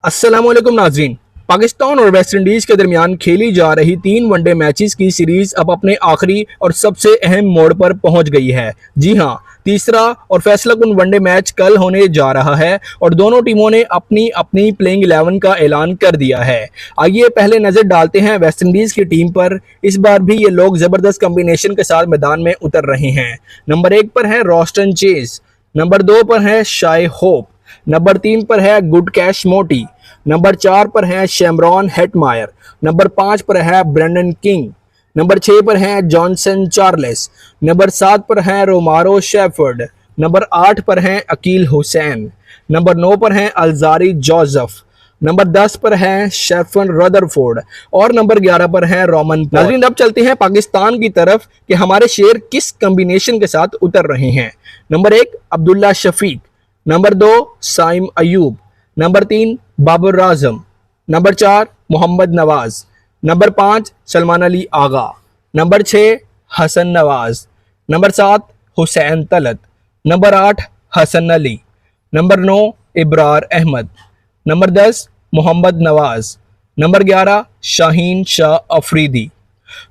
अस्सलामुअलैकुम नाजरीन। पाकिस्तान और वेस्ट इंडीज के दरमियान खेली जा रही 3 वनडे मैचेस की सीरीज अब अपने आखिरी और सबसे अहम मोड़ पर पहुंच गई है। जी हां, तीसरा और फैसलाकुन वनडे मैच कल होने जा रहा है और दोनों टीमों ने अपनी अपनी प्लेइंग 11 का ऐलान कर दिया है। आइए पहले नजर डालते हैं वेस्ट इंडीज की टीम पर। इस बार भी ये लोग जबरदस्त कॉम्बिनेशन के साथ मैदान में उतर रहे हैं। नंबर 1 पर है रॉस्टन चेज, नंबर 2 पर है शाय होप, नंबर 3 पर है गुडकैश मोटी, नंबर 4 पर है शेमरॉन हेटमायर, नंबर 5 पर है ब्रेंडन किंग, नंबर 6 पर है जॉनसन चार्ल्स, नंबर 7 पर है रोमारो शेफर्ड, नंबर 8 पर है अकील हुसैन, नंबर 9 पर है अलजारी जोसेफ, नंबर 10 पर है शेफन रदरफोर्ड और नंबर 11 पर है रोमन पॉल। नाज़रीन, अब चलते हैं पाकिस्तान की तरफ कि हमारे शेर किस कॉम्बिनेशन के साथ उतर रहे हैं। Number 1 Abdullah Shafique, number 2 Saim Ayub, number 3 Babar Azam, number 4 Mohammad Nawaz, number 5 Salman Ali Agha, number 6 Hasan Nawaz, number 7 Hussain Talat, number 8 Hasan Ali, number 9 Ibrar Ahmed, number 10 Mohammad Nawaz, number 11 Shaheen Shah Afridi.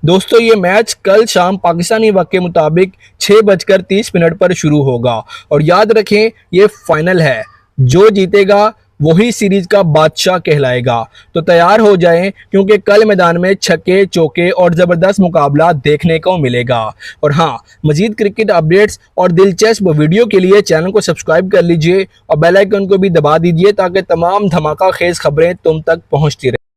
दोस्तों, ये मैच कल शाम पाकिस्तानी वक्त के मुताबिक 6:30 पर शुरू होगा और याद रखें, ये फाइनल है। जो जीतेगा वही सीरीज का बादशाह कहलाएगा। तो तैयार हो जाएं, क्योंकि कल मैदान में छक्के चौके और ज़बरदस्त मुकाबला देखने को मिलेगा। और हाँ, मजीद क्रिकेट अपडेट्स और दिलचस्प वीडियो के लिए चैनल को सब्सक्राइब कर लीजिए और बेल आइकन को भी दबा दीजिए ताकि तमाम धमाका खेज खबरें तुम तक पहुँचती रहें।